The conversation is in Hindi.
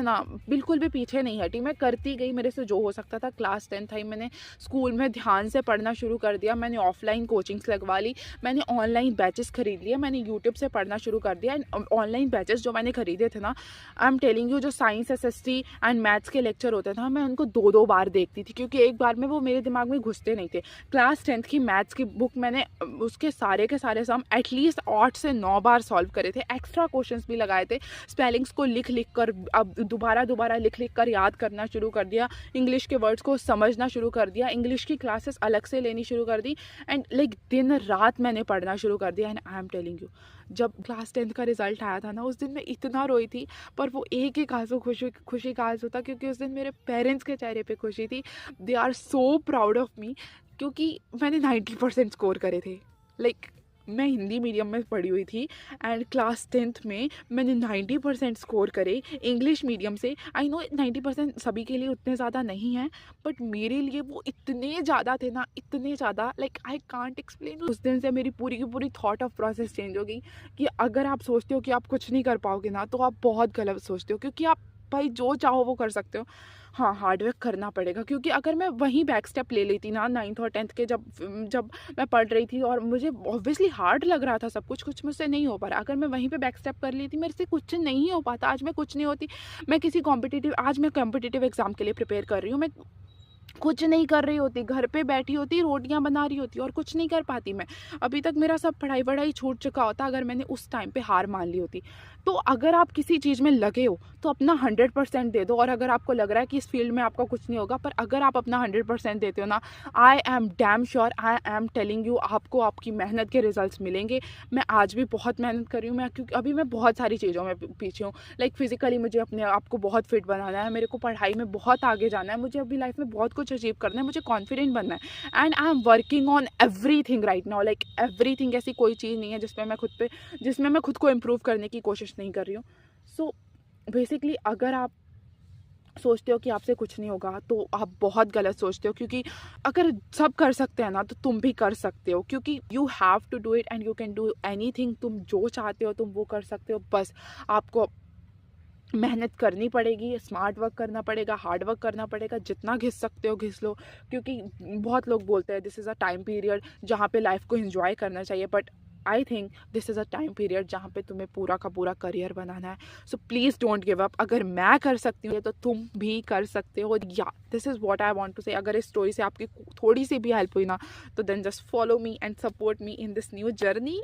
ना बिल्कुल भी पीछे नहीं हटी, मैं करती गई, मेरे से जो हो सकता था। क्लास 10th आई, मैंने स्कूल में ध्यान से पढ़ना शुरू कर दिया, मैंने ऑफलाइन कोचिंग्स लगवा ली, मैंने ऑनलाइन बैचेस खरीद लिए, मैंने यूट्यूब से पढ़ना शुरू कर दिया। एंड ऑनलाइन बैचेस जो मैंने खरीदे थे ना, आई एम टेलिंग यू, जो साइंस एसएसटी एंड मैथ्स के लेक्चर होते थे, मैं उनको 2 बार देखती थी, क्योंकि एक बार में वो मेरे दिमाग में घुसते नहीं थे। क्लास 10th की मैथ्स की बुक मैंने उसके सारे के सारे सम एटलीस्ट 8 से 9 बार सॉल्व करे थे, एक्स्ट्रा क्वेश्चंस भी लगाए थे, स्पेलिंग्स को लिख लिख कर, अब दोबारा दोबारा लिख लिख कर याद करना शुरू कर दिया, इंग्लिश के वर्ड्स को समझना शुरू कर दिया, इंग्लिश की क्लासेस अलग से लेनी शुरू कर दी। एंड लाइक दिन रात मैंने पढ़ना शुरू कर दिया। And I am telling you, जब क्लास 10th का रिजल्ट आया था ना, उस दिन मैं इतना रोई थी, पर वो एक आंसू खुशी खुशी का आंसू था, क्योंकि उस दिन मेरे पेरेंट्स के चेहरे पे खुशी थी। They are so proud of me, क्योंकि मैंने 90% स्कोर करे थे। लाइक मैं हिंदी मीडियम में पढ़ी हुई थी, एंड क्लास 10th में मैंने 90% स्कोर करे इंग्लिश मीडियम से। आई नो 90% सभी के लिए उतने ज़्यादा नहीं हैं, बट मेरे लिए वो इतने ज़्यादा थे ना, इतने ज़्यादा, लाइक आई कांट एक्सप्लेन। उस दिन से मेरी पूरी की पूरी थॉट ऑफ प्रोसेस चेंज हो गई, कि अगर आप सोचते हो कि आप कुछ नहीं कर पाओगे ना, तो आप बहुत गलत सोचते हो, क्योंकि आप भाई जो चाहो वो कर सकते हो। हाँ, हार्डवर्क करना पड़ेगा, क्योंकि अगर मैं वहीं बैक स्टेप ले लेती ना 9th और 10th के, जब जब मैं पढ़ रही थी और मुझे ऑब्वियसली हार्ड लग रहा था सब कुछ, कुछ मुझसे नहीं हो पा रहा, अगर मैं वहीं पे बैक स्टेप कर लेती, मेरे से कुछ नहीं हो पाता, आज मैं कुछ नहीं होती। मैं किसी कॉम्पिटिटिव, आज मैं कॉम्पिटिटिव एग्जाम के लिए प्रिपेयर कर रही हूँ, मैं कुछ नहीं कर रही होती, घर पे बैठी होती, रोटियां बना रही होती, और कुछ नहीं कर पाती मैं। अभी तक मेरा सब पढ़ाई वढ़ाई छूट चुका होता, अगर मैंने उस टाइम पे हार मान ली होती। तो अगर आप किसी चीज़ में लगे हो तो अपना 100% दे दो, और अगर आपको लग रहा है कि इस फील्ड में आपका कुछ नहीं होगा, पर अगर आप अपना 100% देते हो ना, I am damn sure, I am telling you, आपको आपकी मेहनत के रिजल्ट्स मिलेंगे। मैं आज भी बहुत मेहनत कर रही हूँ, मैं क्योंकि अभी मैं बहुत सारी चीज़ों में पीछे हूँ। लाइक फिजिकली मुझे अपने आप को बहुत फिट बनाना है, मेरे को पढ़ाई में बहुत आगे जाना है, मुझे अभी लाइफ में बहुत कुछ अचीव करना है, मुझे कॉन्फिडेंट बनना है। And I am working on everything right now, like everything. ऐसी कोई चीज़ नहीं है जिसमें मैं खुद को इम्प्रूव करने की कोशिश नहीं कर रही हूँ। सो बेसिकली अगर आप सोचते हो कि आपसे कुछ नहीं होगा, तो आप बहुत गलत सोचते हो, क्योंकि अगर सब कर सकते हैं ना, तो तुम भी कर सकते हो, क्योंकि you have to do it and you can do anything. तुम जो चाहते हो तुम वो कर सकते हो, बस आपको मेहनत करनी पड़ेगी, स्मार्ट वर्क करना पड़ेगा, हार्ड वर्क करना पड़ेगा, जितना घिस सकते हो घिस लो। क्योंकि बहुत लोग बोलते हैं this is a time period जहाँ पे लाइफ को एंजॉय करना चाहिए, but I think this is a time period जहाँ पे तुम्हें पूरा का पूरा करियर बनाना है। So please don't give up. अगर मैं कर सकती हूँ तो तुम भी कर सकते हो। या this is what I want to say. अगर इस स्टोरी से आपकी थोड़ी सी भी हेल्प हुई ना, तो then just follow me and support me in this new journey.